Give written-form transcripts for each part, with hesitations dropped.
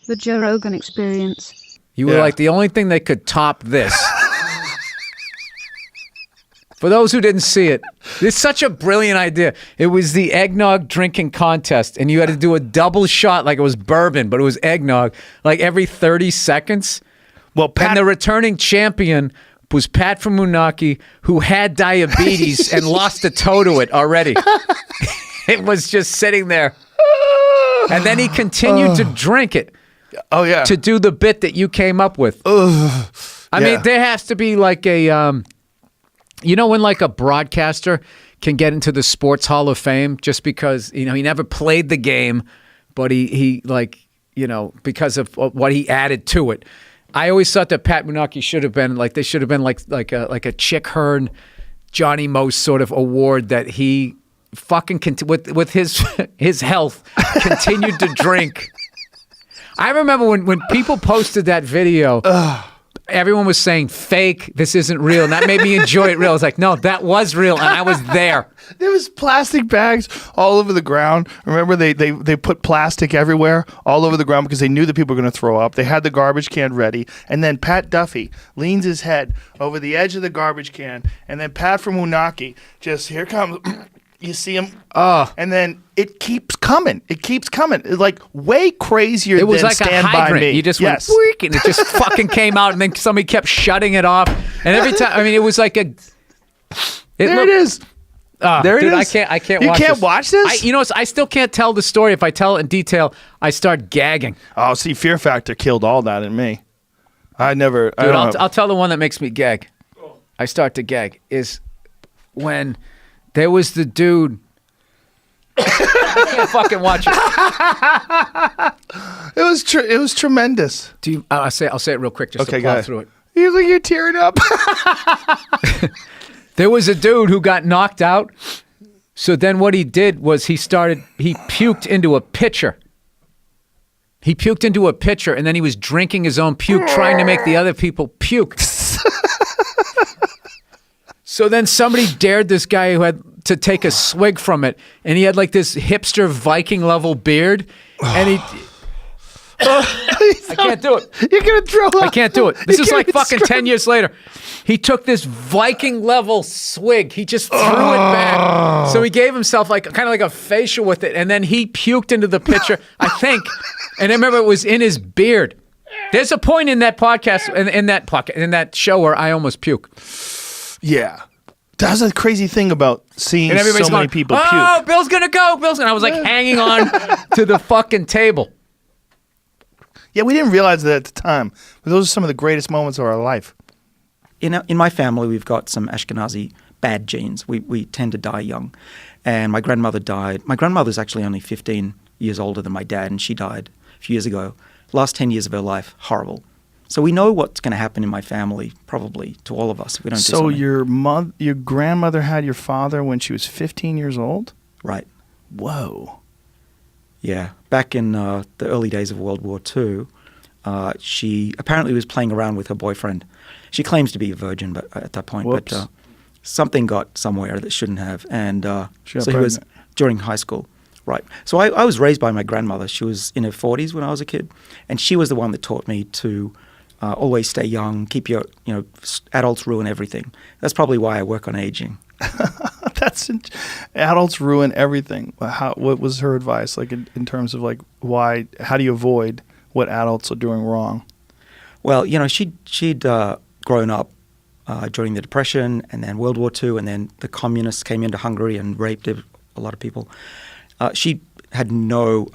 The Joe Rogan Experience. You were like the only thing that could top this. For those who didn't see it, it's such a brilliant idea. It was the eggnog drinking contest, and you had to do a double shot like it was bourbon, but it was eggnog, like every 30 seconds. Well, and the returning champion was Pat from Moonachie, who had diabetes and lost a toe to it already. It was just sitting there. And then he continued to drink it. Oh, yeah. To do the bit that you came up with. I mean, there has to be like a... you know when like a broadcaster can get into the Sports Hall of Fame just because, you know, he never played the game, but he like, you know, because of what he added to it. I always thought that Pat Moonachie should have been like, they should have been like a Chick Hearn, Johnny Most sort of award that he fucking, with his health, continued to drink. I remember when people posted that video, everyone was saying fake, this isn't real, and that made me enjoy it real. I was like, no, that was real, and I was there. There was plastic bags all over the ground. Remember, they put plastic everywhere, all over the ground, because they knew that people were going to throw up. They had the garbage can ready, and then Pat Duffy leans his head over the edge of the garbage can, and then Pat from Moonachie just, here comes, you see him, and then it keeps coming. It keeps coming. It's like way crazier than Stand By Me. You just went, Week, and it just fucking came out, and then somebody kept shutting it off. And every time, I mean, it was like a... There it is. There dude, it is. I can't you watch can't this. watch this? You know, I still can't tell the story. If I tell it in detail, I start gagging. Oh, see, Fear Factor killed all that in me. I never... Dude, I'll tell the one that makes me gag. I start to gag is when there was the dude... I can't fucking watch it. It was tremendous. I'll say it real quick just to plow through it. You're tearing up. There was a dude who got knocked out. So then what he did was he puked into a pitcher. He puked into a pitcher, and then he was drinking his own puke, trying to make the other people puke. So then somebody dared this guy who had to take a swig from it, and he had like this hipster Viking level beard, and he... I can't do it. You're going to throw up. I can't do it. This is like fucking 10 years later. He took this Viking level swig. He just threw it back. So he gave himself like kind of like a facial with it, and then he puked into the pitcher, I think. And I remember it was in his beard. There's a point in that podcast, in that show where I almost puke. Yeah. That's a crazy thing about seeing so many people puke. Oh, Bill's going to go. I was like hanging on to the fucking table. Yeah, we didn't realize that at the time. But those are some of the greatest moments of our life. In my family, we've got some Ashkenazi bad genes. We tend to die young. And my grandmother died. My grandmother's actually only 15 years older than my dad, and she died a few years ago. Last 10 years of her life, horrible. So we know what's going to happen in my family, probably to all of us if we don't do something. So your grandmother had your father when she was 15 years old? Right. Whoa. Yeah. Back in the early days of World War II, she apparently was playing around with her boyfriend. She claims to be a virgin but at that point. Whoops. But something got somewhere that shouldn't have. And so got he was pregnant. during high school. Right. So I was raised by my grandmother. She was in her 40s when I was a kid. And she was the one that taught me to always stay young, keep your, adults ruin everything. That's probably why I work on aging. Adults ruin everything. What was her advice, like in terms of like how do you avoid what adults are doing wrong? Well, she'd grown up during the Depression and then World War II, and then the communists came into Hungary and raped a lot of people. She had no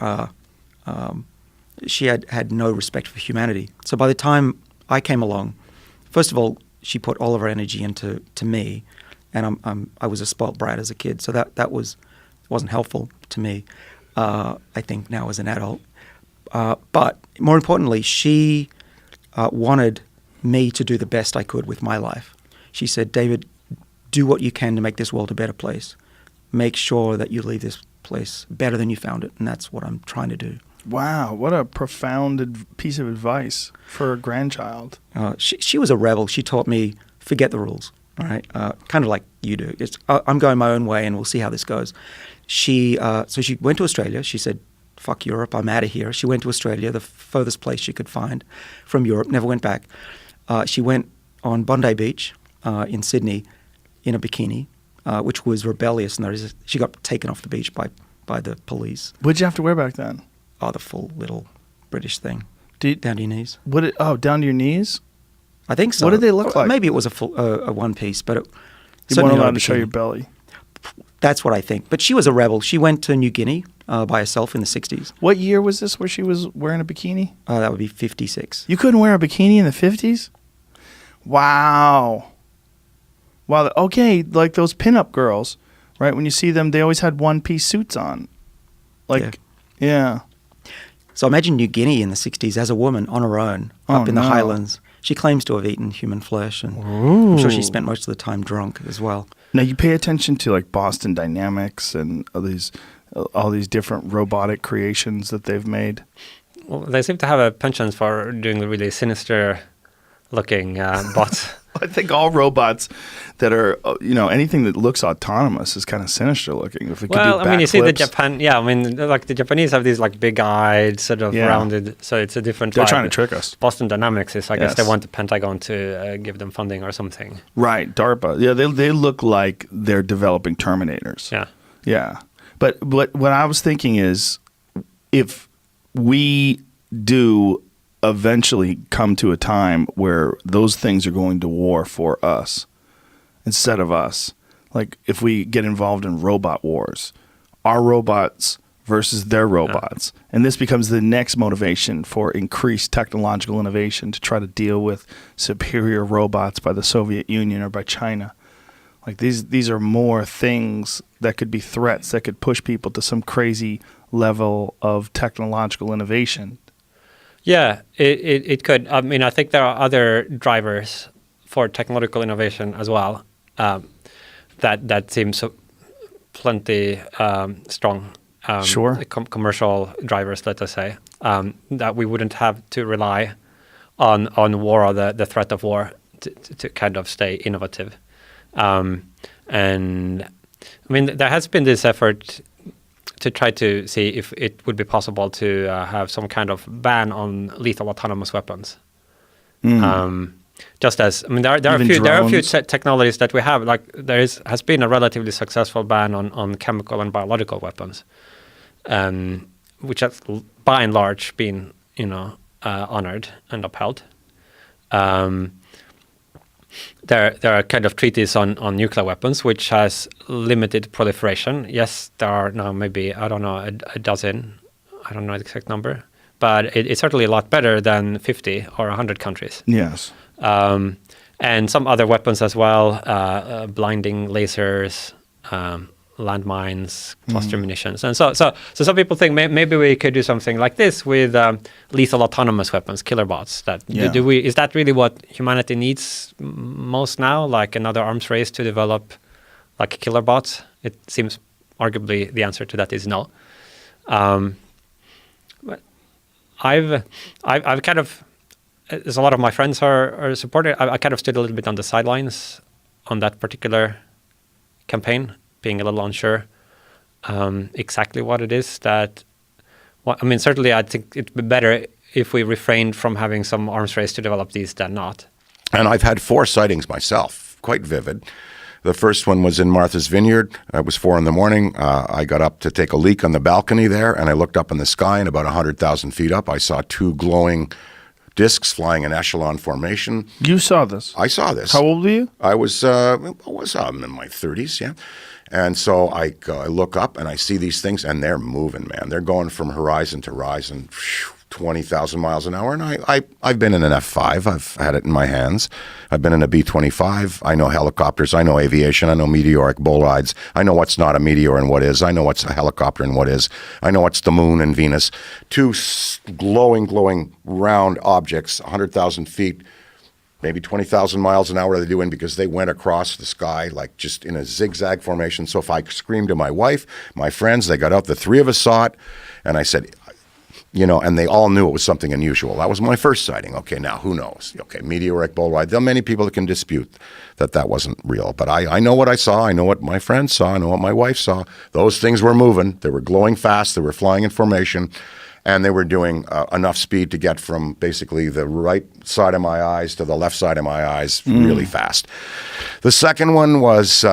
had no respect for humanity. So by the time I came along, first of all, she put all of her energy into me, and I was a spoilt brat as a kid, so that wasn't helpful to me. I think now as an adult, but more importantly, she wanted me to do the best I could with my life. She said, "David, do what you can to make this world a better place. Make sure that you leave this place better than you found it," and that's what I'm trying to do. Wow, what a profound piece of advice for a grandchild. She was a rebel. She taught me, forget the rules, all right? Kind of like you do. I'm going my own way and we'll see how this goes. So she went to Australia. She said, fuck Europe, I'm out of here. She went to Australia, the furthest place she could find from Europe, never went back. She went on Bondi Beach in Sydney in a bikini, which was rebellious. And she got taken off the beach by the police. What'd you have to wear back then? Oh, the full little British thing. Down to your knees. Down to your knees? I think so. What did they look like? Maybe it was a one piece, but you weren't allowed to show your belly. That's what I think. But she was a rebel. She went to New Guinea by herself in the 60s. What year was this where she was wearing a bikini? That would be 56. You couldn't wear a bikini in the 50s? Wow. Okay, like those pinup girls, right? When you see them, they always had one-piece suits on. Yeah. So imagine New Guinea in the 60s as a woman on her own, up in the highlands. She claims to have eaten human flesh, and I'm sure she spent most of the time drunk as well. Now, you pay attention to like Boston Dynamics and all these different robotic creations that they've made. Well, they seem to have a penchant for doing the really sinister-looking bots. I think all robots that are, anything that looks autonomous is kind of sinister looking. If it could do you see the backflips. Japan. Yeah, like the Japanese have these like big-eyed, sort of rounded. So it's a different. They're vibe. trying to trick us. Boston Dynamics is, I guess, they want the Pentagon to give them funding or something. Right, DARPA. Yeah, they look like they're developing Terminators. Yeah. Yeah, but what I was thinking is, if we do eventually come to a time where those things are going to war for us instead of us. Like if we get involved in robot wars, our robots versus their robots. And this becomes the next motivation for increased technological innovation to try to deal with superior robots by the Soviet Union or by China. Like these are more things that could be threats that could push people to some crazy level of technological innovation. Yeah, it could. I mean, I think there are other drivers for technological innovation as well that seem plenty strong. Sure. Commercial drivers, let us say, that we wouldn't have to rely on war or the threat of war to kind of stay innovative. And I mean, there has been this effort to try to see if it would be possible to have some kind of ban on lethal autonomous weapons. Just as, I mean, there are a few technologies that we have, like has been a relatively successful ban on chemical and biological weapons, which has by and large been, honored and upheld. There are kind of treaties on nuclear weapons, which has limited proliferation. Yes, there are now maybe, I don't know, a dozen, I don't know the exact number, but it's certainly a lot better than 50 or 100 countries. Yes. And some other weapons as well, blinding lasers, landmines, cluster munitions. And so some people think maybe we could do something like this with lethal autonomous weapons, killer bots. Is that really what humanity needs most now? Like another arms race to develop like killer bots? It seems arguably the answer to that is no. But I've kind of, as a lot of my friends are supporting, I kind of stood a little bit on the sidelines on that particular campaign, being a little unsure exactly what it is that. I mean, certainly I think it'd be better if we refrained from having some arms race to develop these than not. And I've had 4 sightings myself, quite vivid. The first one was in Martha's Vineyard. It was 4 a.m. I got up to take a leak on the balcony there, and I looked up in the sky, and about 100,000 feet up, I saw 2 glowing discs flying in echelon formation. You saw this? I saw this. How old were you? I was in my 30s, yeah. And so I look up and I see these things, and they're moving, man. They're going from horizon to horizon, 20,000 miles an hour. And I've been in an F-5. I've had it in my hands. I've been in a B-25. I know helicopters. I know aviation. I know meteoric bolides. I know what's not a meteor and what is. I know what's a helicopter and what is. I know what's the moon and Venus. 2 glowing round objects, 100,000 feet, maybe 20,000 miles an hour they're doing, because they went across the sky like just in a zigzag formation. So if I screamed to my wife, my friends, they got out, the 3 of us saw it, and I said, and they all knew it was something unusual. That was my first sighting. Okay, now who knows? Okay, meteoric bolide. There are many people that can dispute that wasn't real. But I know what I saw. I know what my friends saw. I know what my wife saw. Those things were moving. They were glowing fast. They were flying in formation. And they were doing enough speed to get from basically the right side of my eyes to the left side of my eyes really fast. The second one was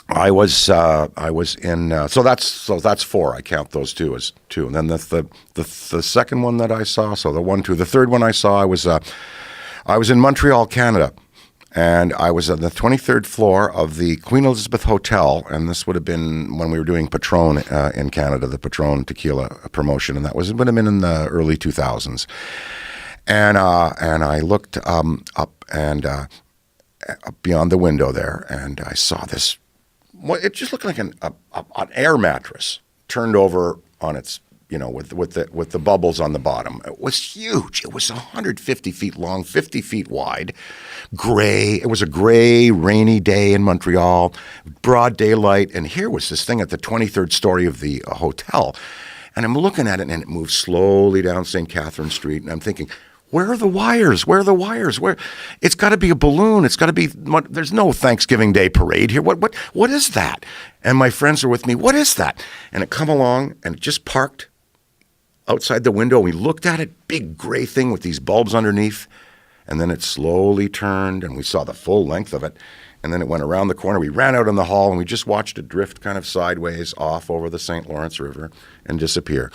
I was in so that's 4. I count those two as 2. And then the second one that I saw, so the 1, 2, the third one I saw, I was in Montreal, Canada. And I was on the 23rd floor of the Queen Elizabeth Hotel, and this would have been when we were doing Patron in Canada, the Patron tequila promotion, and that would have been in the early 2000s. And I looked up and up beyond the window there, and I saw this. It just looked like an air mattress turned over on its, with the bubbles on the bottom. It was huge. It was 150 feet long, 50 feet wide, gray. It was a gray, rainy day in Montreal, broad daylight, and here was this thing at the 23rd story of the hotel. And I'm looking at it, and it moves slowly down St. Catherine Street, and I'm thinking, where are the wires? Where are the wires? Where? It's got to be a balloon. It's got to be. There's no Thanksgiving Day parade here. What is that? And my friends are with me. What is that? And it come along, and it just parked outside the window. We looked at it, big gray thing with these bulbs underneath, and then it slowly turned, and we saw the full length of it. And then it went around the corner. We ran out in the hall, and we just watched it drift kind of sideways off over the St. Lawrence River and disappear.